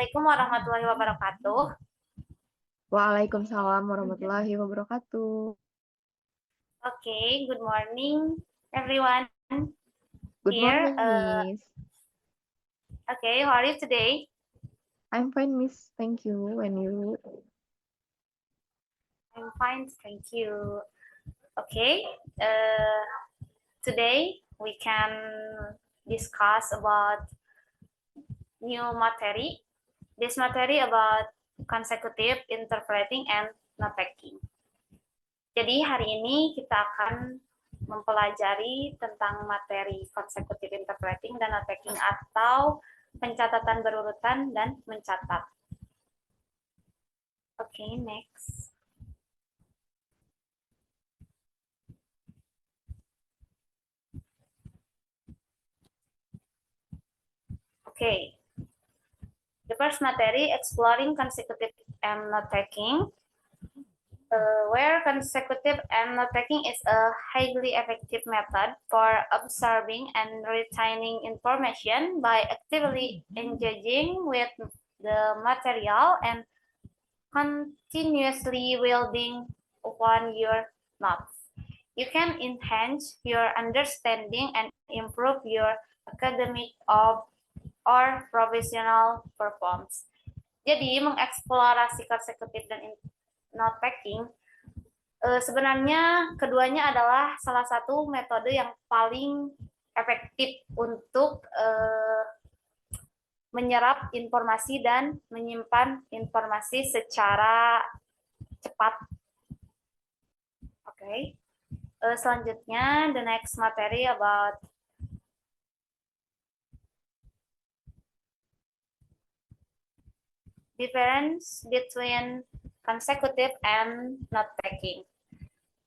Assalamualaikum warahmatullahi wabarakatuh. Waalaikumsalam warahmatullahi wabarakatuh. Okay, good morning, everyone Good here. morning, Miss. Okay, how are you today? I'm fine, Miss. Thank you. And you? I'm fine, thank you. Okay, uh, today we can discuss about new materi. This materi about consecutive interpreting and note taking. Jadi hari ini kita akan mempelajari tentang materi consecutive interpreting dan note taking atau pencatatan berurutan dan mencatat. Oke, next. Okay. The first materi, exploring consecutive and note taking, where consecutive and note taking is a highly effective method for observing and retaining information by actively engaging with the material and continuously building upon your notes. You can enhance your understanding and improve your academic or professional performance. Jadi mengeksplorasi konsekutif dan note taking sebenarnya keduanya adalah salah satu metode yang paling efektif untuk menyerap informasi dan menyimpan informasi secara cepat. Oke. Selanjutnya, the next materi about difference between consecutive and note taking.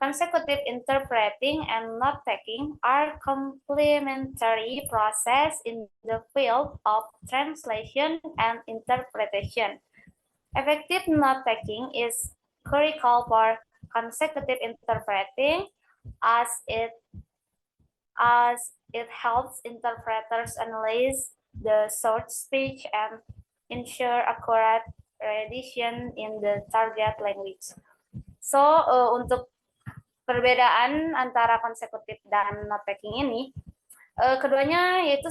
Consecutive interpreting and note taking are complementary process in the field of translation and interpretation. Effective note taking is critical for consecutive interpreting as it helps interpreters analyze the source speech and ensure accurate rendition in the target language. So, untuk perbedaan antara konsekutif dan note taking ini, keduanya yaitu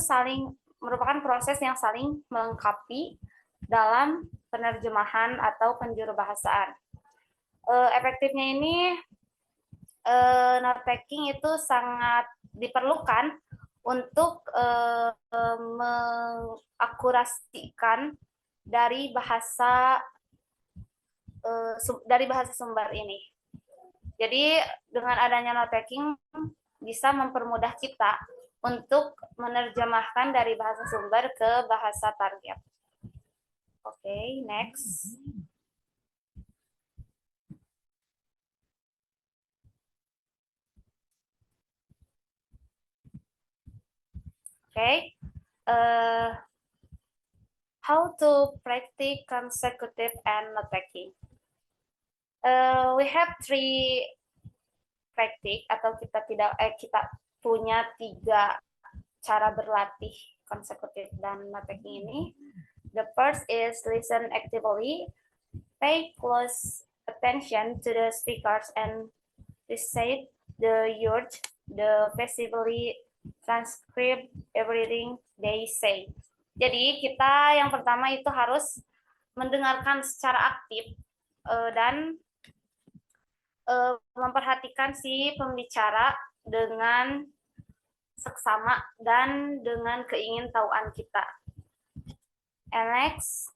merupakan proses yang saling melengkapi dalam penerjemahan atau penjurubahasaan. Efektifnya ini, note taking itu sangat diperlukan untuk mengakurasikan dari bahasa sumber ini. Jadi dengan adanya note taking bisa mempermudah kita untuk menerjemahkan dari bahasa sumber ke bahasa target. Oke, next. Okay. How to practice consecutive and note taking. We have three practice atau kita punya 3 cara berlatih konsekutif dan note taking ini. The first is listen actively, pay close attention to the speakers and recite the words, the passively transcribe everything they say. Jadi kita yang pertama itu harus mendengarkan secara aktif dan memperhatikan si pembicara dengan seksama dan dengan keingintahuan kita. And next,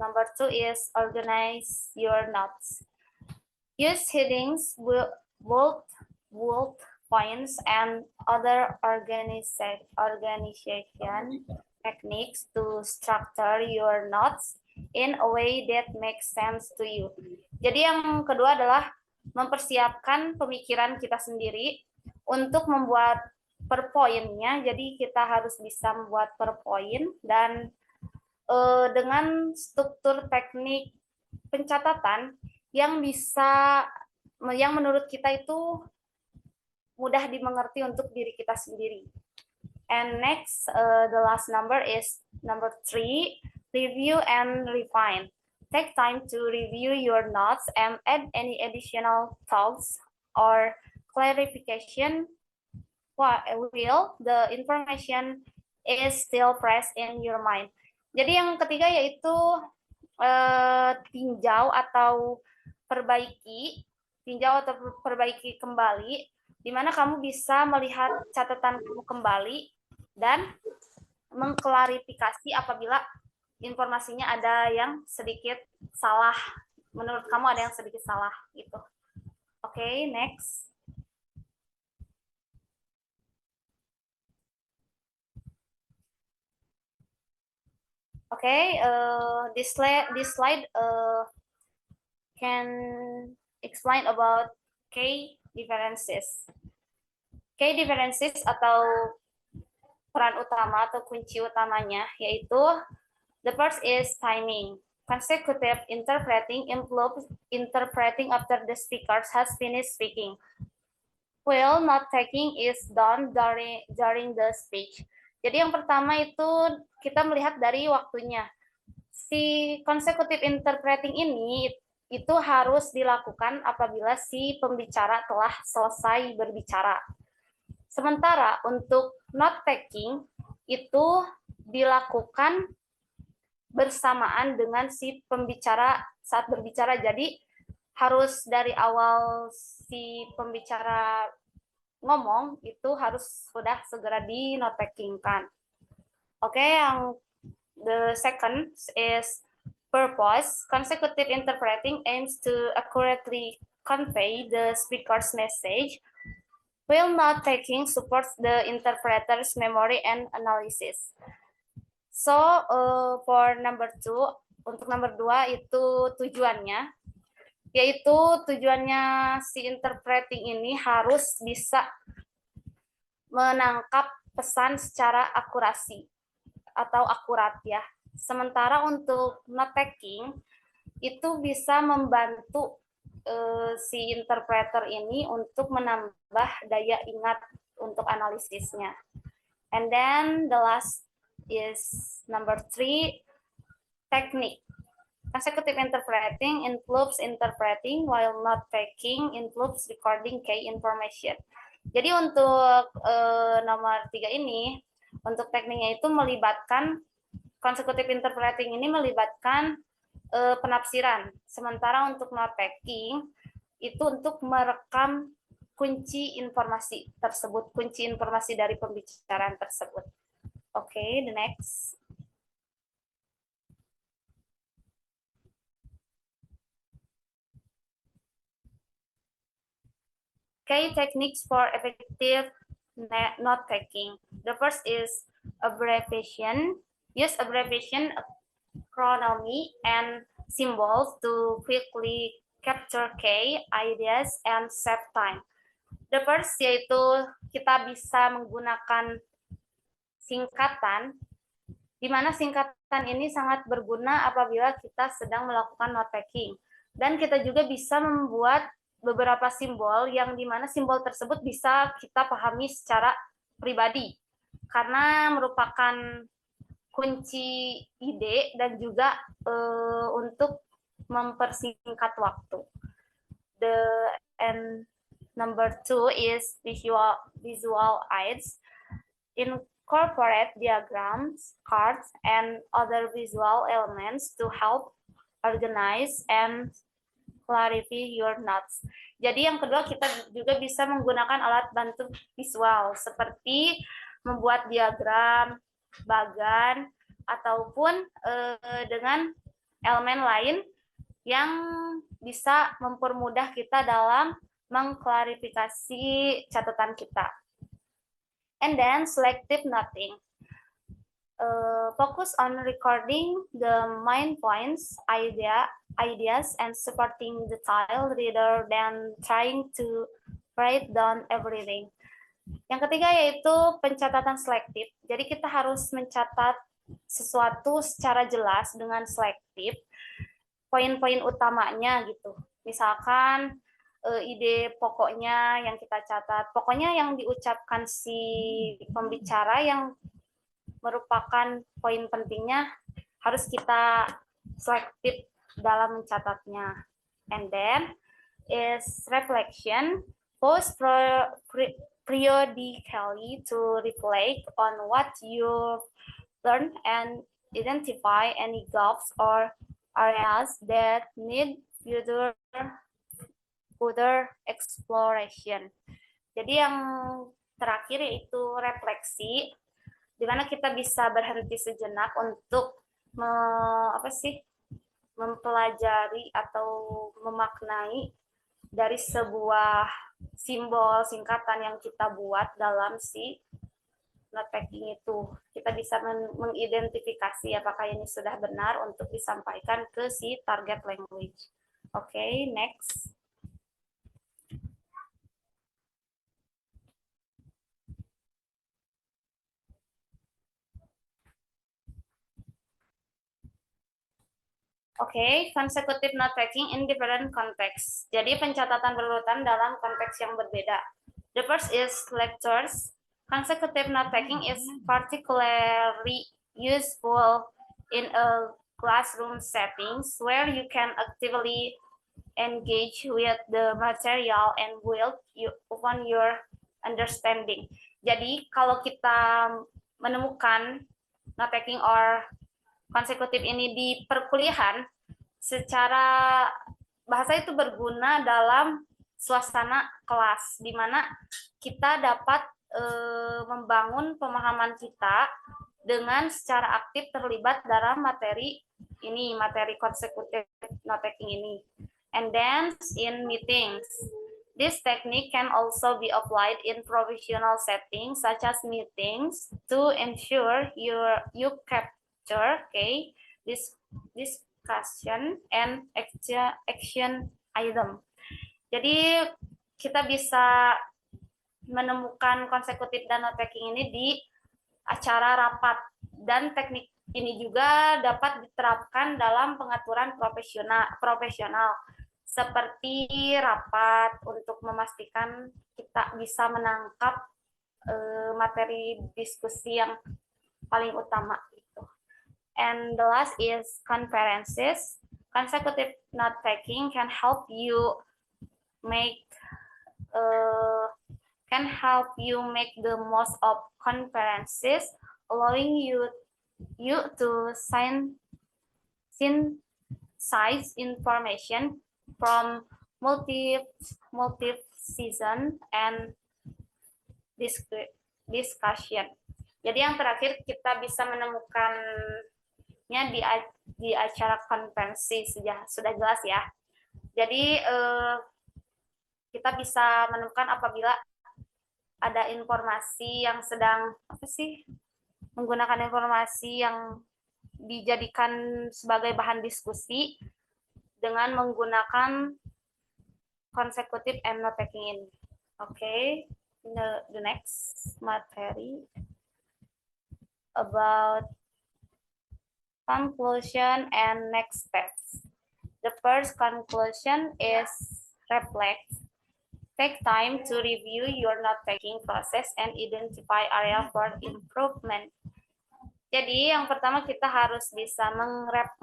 number 2 is organize your notes. Use headings, bold points, and other organization techniques to structure your notes in a way that makes sense to you. Jadi yang kedua adalah mempersiapkan pemikiran kita sendiri untuk membuat per poinnya. Jadi kita harus bisa membuat per poin dan dengan struktur teknik pencatatan yang menurut kita itu mudah dimengerti untuk diri kita sendiri. And next, the last number is number 3, review and refine. Take time to review your notes and add any additional thoughts or clarification while the information is still fresh in your mind. Jadi yang ketiga yaitu tinjau atau perbaiki kembali, di mana kamu bisa melihat catatan kamu kembali dan mengklarifikasi apabila informasinya ada yang sedikit salah. Menurut kamu ada yang sedikit salah gitu. Oke, next. Okay, this slide can explain about key differences. Key differences atau peran utama atau kunci utamanya yaitu the first is timing. Consecutive interpreting includes interpreting after the speaker has finished speaking, while not taking is done during the speech. Jadi yang pertama itu kita melihat dari waktunya. Si consecutive interpreting ini itu harus dilakukan apabila si pembicara telah selesai berbicara. Sementara untuk not taking itu dilakukan bersamaan dengan si pembicara saat berbicara. Jadi harus dari awal si pembicara ngomong itu harus sudah segera di not taking-kan. Oke, yang the second is purpose. Consecutive interpreting aims to accurately convey the speaker's message, while not taking supports the interpreter's memory and analysis. So, for number 2, untuk number 2 itu tujuannya, yaitu tujuannya si interpreting ini harus bisa menangkap pesan secara akurasi atau akurat ya. Sementara untuk not taking itu bisa membantu si interpreter ini untuk menambah daya ingat untuk analisisnya. And then the last is number 3, technique. Consecutive interpreting includes interpreting, while not taking includes recording key information. Jadi untuk nomor 3 ini, untuk tekniknya itu melibatkan, consecutive interpreting ini melibatkan penafsiran. Sementara untuk not taking, itu untuk merekam kunci informasi tersebut, kunci informasi dari pembicaraan tersebut. Oke, the next. Key techniques for effective note taking. The first is abbreviation. Use abbreviation, acronomy, and symbols to quickly capture key ideas and save time. The first yaitu kita bisa menggunakan singkatan, di mana singkatan ini sangat berguna apabila kita sedang melakukan note taking. Dan kita juga bisa membuat beberapa simbol yang dimana simbol tersebut bisa kita pahami secara pribadi karena merupakan kunci ide dan juga untuk mempersingkat waktu. And number 2 is visual aids. Incorporate diagrams, cards, and other visual elements to help organize and clarify your notes. Jadi yang kedua kita juga bisa menggunakan alat bantu visual seperti membuat diagram, bagan, ataupun dengan elemen lain yang bisa mempermudah kita dalam mengklarifikasi catatan kita. And then selective noting. Focus on recording the main points, ideas, and supporting detail rather than trying to write down everything. Yang ketiga yaitu pencatatan selektif. Jadi kita harus mencatat sesuatu secara jelas dengan selektif, poin-poin utamanya gitu. Misalkan ide pokoknya yang kita catat, pokoknya yang diucapkan si pembicara yang merupakan poin pentingnya harus kita selektif dalam mencatatnya. And then is reflection. Pause periodically to reflect on what you learned and identify any gaps or areas that need further exploration. Jadi yang terakhir yaitu refleksi, di mana kita bisa berhenti sejenak untuk mempelajari atau memaknai dari sebuah simbol singkatan yang kita buat dalam si note taking itu. Kita bisa mengidentifikasi apakah ini sudah benar untuk disampaikan ke si target language. Oke, next. Oke, consecutive note taking in different context. Jadi pencatatan berurutan dalam konteks yang berbeda. The first is lectures. Consecutive note taking is particularly useful in a classroom settings where you can actively engage with the material and build upon your understanding. Jadi kalau kita menemukan note taking or konsekutif ini di perkuliahan, secara bahasa itu berguna dalam suasana kelas, di mana kita dapat membangun pemahaman kita dengan secara aktif terlibat dalam materi ini, materi konsekutif note taking ini. And then in meetings, this technique can also be applied in professional settings such as meetings to ensure you capture this discussion and action item. Jadi kita bisa menemukan konsekutif dan note taking ini di acara rapat, dan teknik ini juga dapat diterapkan dalam pengaturan profesional seperti rapat untuk memastikan kita bisa menangkap materi diskusi yang paling utama gitu. And the last is conferences. Consecutive note taking can help you make the most of conferences, allowing you to synthesize information from multi-season and discussion. Jadi yang terakhir kita bisa menemukannya di acara konferensi, sudah jelas ya. Jadi kita bisa menemukan apabila ada informasi yang sedang menggunakan informasi yang dijadikan sebagai bahan diskusi dengan menggunakan consecutive and note taking ini. Okay, the next materi about conclusion and next steps. The first conclusion is reflect. Take time to review your note-taking process and identify area for improvement. Jadi yang pertama kita harus bisa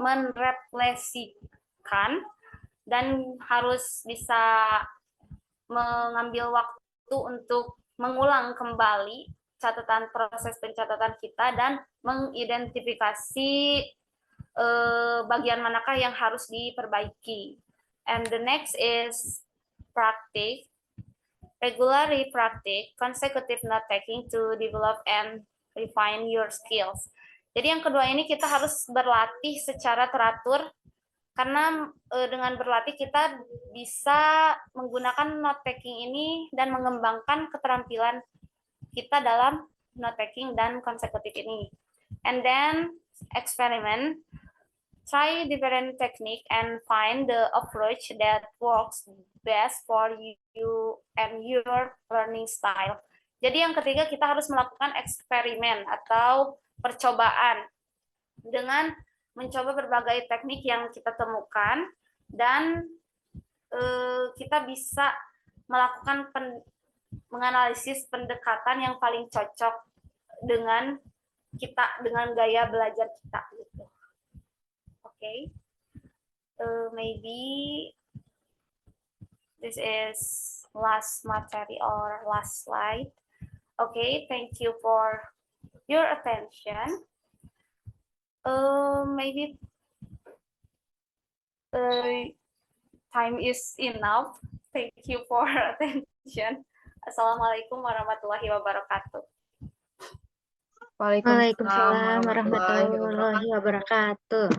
merefleksikan dan harus bisa mengambil waktu untuk mengulang kembali proses pencatatan kita dan mengidentifikasi bagian manakah yang harus diperbaiki. And the next is practice. Regularly practice consecutive note taking to develop and refine your skills. Jadi yang kedua ini kita harus berlatih secara teratur, karena dengan berlatih kita bisa menggunakan note taking ini dan mengembangkan keterampilan kita dalam note taking dan consecutive ini. And then experiment. Try different technique and find the approach that works best for you and your learning style. Jadi yang ketiga kita harus melakukan eksperimen atau percobaan dengan mencoba berbagai teknik yang kita temukan, dan kita bisa melakukan menganalisis pendekatan yang paling cocok dengan gaya belajar kita gitu. Okay. Maybe this is last material or last slide. Okay, thank you for your attention. Maybe time is enough. Thank you for attention. Assalamualaikum warahmatullahi wabarakatuh. Waalaikumsalam Waalaikumsalam warahmatullahi wabarakatuh. warahmatullahi wabarakatuh.